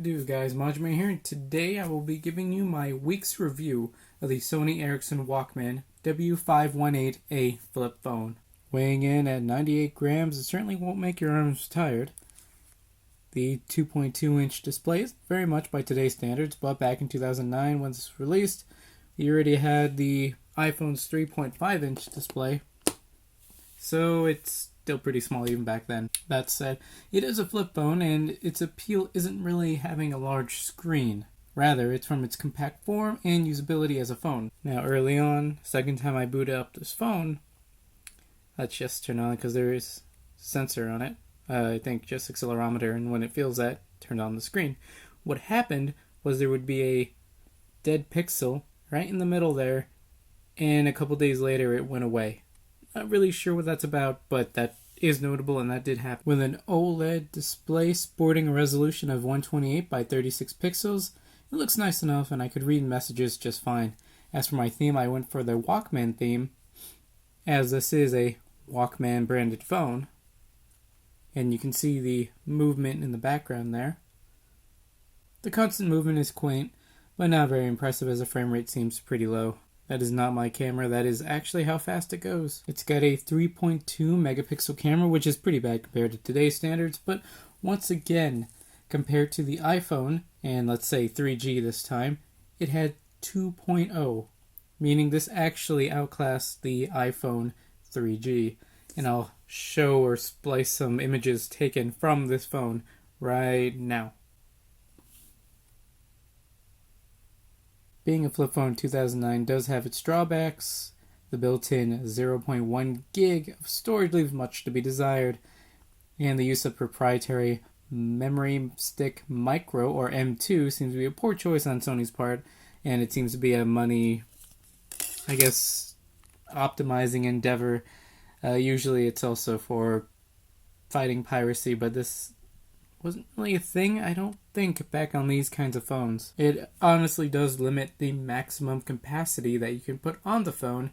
do, guys? Manjoume here, and today I will be giving you my week's review of the Sony Ericsson Walkman W518a flip phone. Weighing in at 98 grams, it certainly won't make your arms tired. The 2.2-inch display is very much by today's standards, but back in 2009 when this was released, you already had the iPhone's 3.5-inch display, so it's still pretty small even back then. That said, it is a flip phone, and its appeal isn't really having a large screen. Rather, it's from its compact form and usability as a phone. Now, early on, second time I booted up this phone, let's just turn on because there is a sensor on it. I think just accelerometer, and when it feels that, turn on the screen. What happened was there would be a dead pixel right in the middle there, and a couple days later it went away. Not really sure what that's about, but that is notable, and that did happen. With an OLED display sporting a resolution of 128 by 36 pixels, it looks nice enough, and I could read messages just fine. As for my theme, I went for the Walkman theme, as this is a Walkman branded phone. And you can see the movement in the background there. The constant movement is quaint, but not very impressive as the frame rate seems pretty low. That is not my camera, that is actually how fast it goes. It's got a 3.2 megapixel camera, which is pretty bad compared to today's standards, but once again, compared to the iPhone, and let's say 3G this time, it had 2.0, meaning this actually outclassed the iPhone 3G. And I'll show or splice some images taken from this phone right now. Being a flip phone in 2009 does have its drawbacks. The built-in 0.1 gig of storage leaves much to be desired, and the use of proprietary memory stick micro or M2 seems to be a poor choice on Sony's part, and it seems to be a money, optimizing endeavor. Usually it's also for fighting piracy, but this wasn't really a thing, I don't think, back on these kinds of phones. It honestly does limit the maximum capacity that you can put on the phone.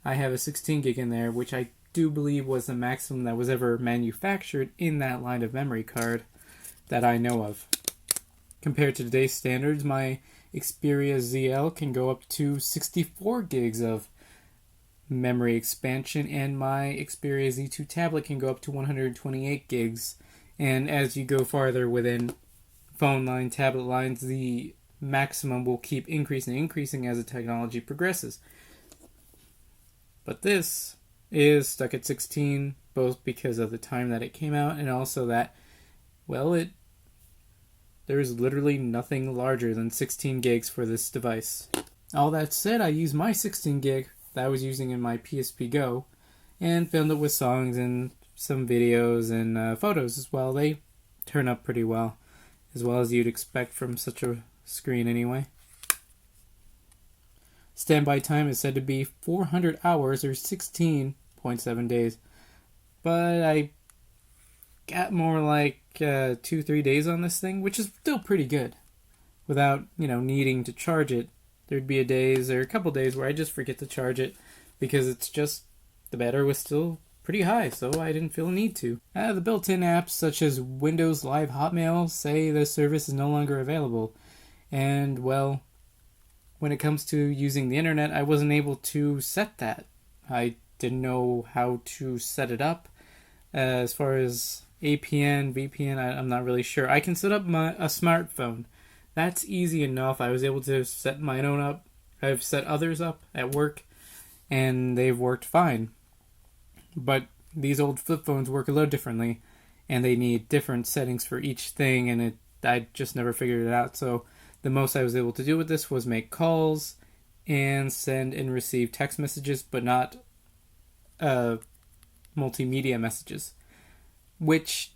I have a 16 gig in there, which I do believe was the maximum that was ever manufactured in that line of memory card that I know of. Compared to today's standards, my Xperia ZL can go up to 64 gigs of memory expansion, and my Xperia Z2 tablet can go up to 128 gigs. And as you go farther within phone line, tablet lines, the maximum will keep increasing as the technology progresses. But this is stuck at 16, both because of the time that it came out and also that, there's literally nothing larger than 16 gigs for this device. All that said, I use my 16 gig that I was using in my PSP Go and filmed it with songs and some videos and photos as well. They turn up pretty well as you'd expect from such a screen anyway. Standby time is said to be 400 hours or 16.7 days, but I got more like 2-3 days on this thing, which is still pretty good without needing to charge it. There'd be a couple days where I just forget to charge it because it's just the battery was still pretty high, so I didn't feel a need to. The built-in apps such as Windows Live Hotmail say the service is no longer available. And when it comes to using the internet, I wasn't able to set that. I didn't know how to set it up. As far as APN, VPN, I'm not really sure. I can set up a smartphone. That's easy enough. I was able to set mine own up. I've set others up at work, and they've worked fine. But these old flip phones work a little differently, and they need different settings for each thing, and I just never figured it out. So the most I was able to do with this was make calls and send and receive text messages, but not multimedia messages. Which,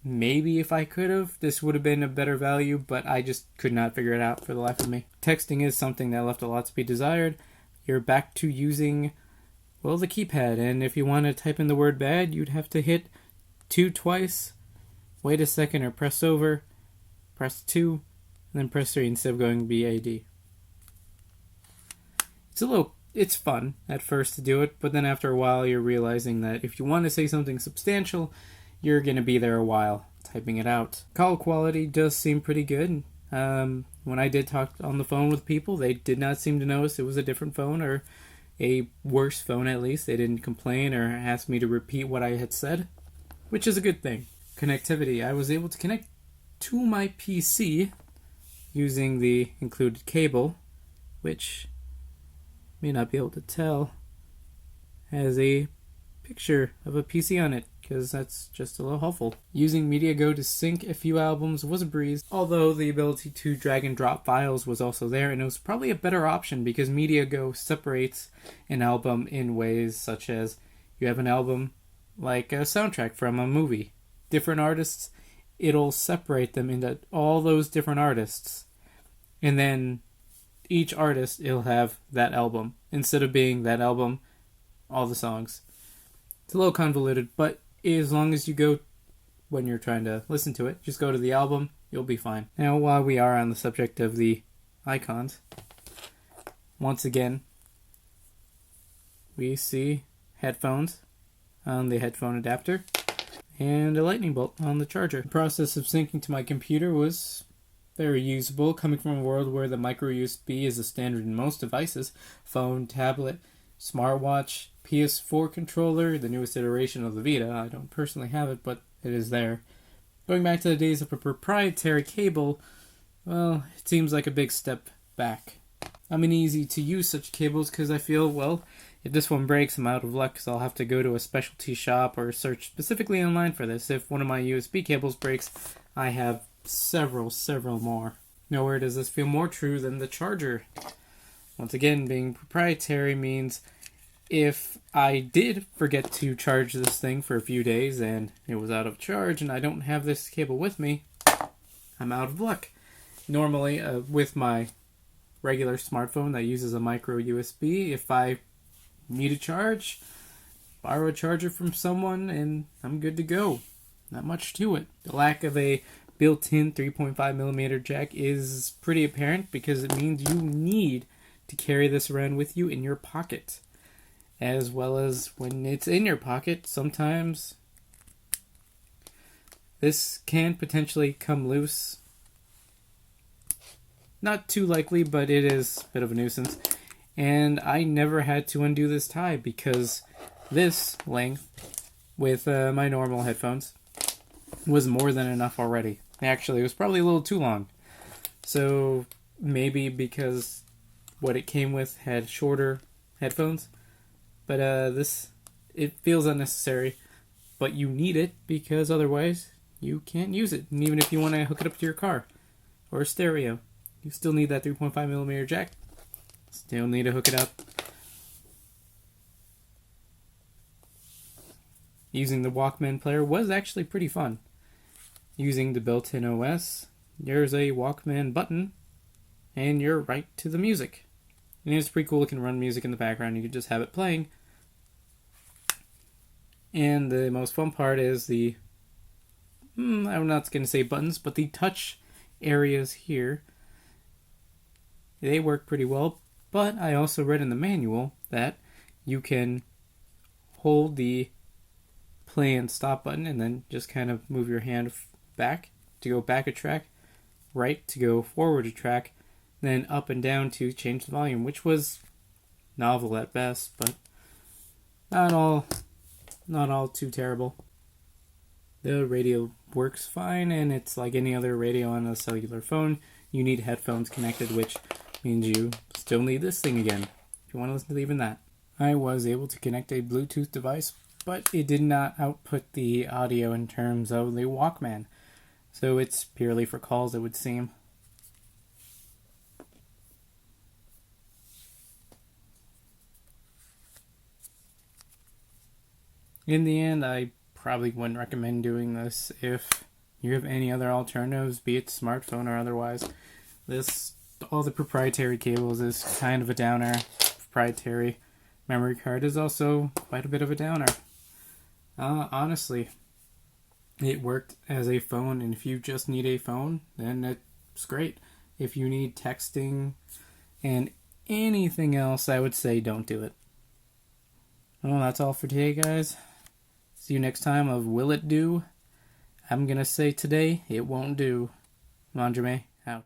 maybe if I could have, this would have been a better value, but I just could not figure it out for the life of me. Texting is something that left a lot to be desired. You're back to using the keypad, and if you want to type in the word bad, you'd have to hit 2 twice, wait a second, or press over, press 2, and then press 3 instead of going BAD. It's fun at first to do it, but then after a while you're realizing that if you want to say something substantial, you're going to be there a while. typing it out. Call quality does seem pretty good. When I did talk on the phone with people, they did not seem to notice it was a different phone, or a worse phone at least. They didn't complain or ask me to repeat what I had said, which is a good thing. Connectivity. I was able to connect to my PC using the included cable, which may not be able to tell, has a picture of a PC on it, because that's just a little helpful. Using MediaGo to sync a few albums was a breeze, although the ability to drag and drop files was also there, and it was probably a better option because MediaGo separates an album in ways such as you have an album like a soundtrack from a movie. Different artists, it'll separate them into all those different artists, and then each artist, it'll have that album, instead of being that album, all the songs. It's a little convoluted, but as long as you go, when you're trying to listen to it, just go to the album, you'll be fine. Now, while we are on the subject of the icons, once again, we see headphones on the headphone adapter and a lightning bolt on the charger. The process of syncing to my computer was very usable, coming from a world where the micro USB is a standard in most devices: phone, tablet, smartwatch, PS4 controller, the newest iteration of the Vita. I don't personally have it, but it is there. Going back to the days of a proprietary cable, well, it seems like a big step back. I'm uneasy to use such cables because I feel, well, if this one breaks, I'm out of luck, because I'll have to go to a specialty shop or search specifically online for this. If one of my USB cables breaks, I have several more. Nowhere does this feel more true than the charger. Once again, being proprietary means if I did forget to charge this thing for a few days and it was out of charge and I don't have this cable with me, I'm out of luck. Normally, with my regular smartphone that uses a micro USB, if I need a charge, borrow a charger from someone and I'm good to go. Not much to it. The lack of a built-in 3.5mm jack is pretty apparent because it means you need to carry this around with you in your pocket. As well as when it's in your pocket, sometimes this can potentially come loose. Not too likely, but it is a bit of a nuisance. And I never had to undo this tie because this length with my normal headphones was more than enough already. Actually, it was probably a little too long. So maybe because what it came with had shorter headphones. But it feels unnecessary. But you need it because otherwise you can't use it. And even if you want to hook it up to your car or a stereo, you still need that 3.5mm jack. Still need to hook it up. Using the Walkman player was actually pretty fun. Using the built-in OS, there's a Walkman button, and you're right to the music. And it's pretty cool. It can run music in the background. You can just have it playing. And the most fun part is the, I'm not going to say buttons, but the touch areas here. They work pretty well, but I also read in the manual that you can hold the play and stop button and then just kind of move your hand back to go back a track, right to go forward a track, then up and down to change the volume, which was novel at best, but not all too terrible. The radio works fine, and it's like any other radio on a cellular phone. You need headphones connected, which means you still need this thing again if you want to listen to even that. I was able to connect a Bluetooth device, but it did not output the audio in terms of the Walkman. So it's purely for calls, it would seem. In the end, I probably wouldn't recommend doing this if you have any other alternatives, be it smartphone or otherwise. All the proprietary cables is kind of a downer. Proprietary memory card is also quite a bit of a downer. Honestly, it worked as a phone, and if you just need a phone, then it's great. If you need texting and anything else, I would say don't do it. Well, that's all for today, guys. See you next time of Will It Do? I'm gonna say today it won't do. Manjoume out.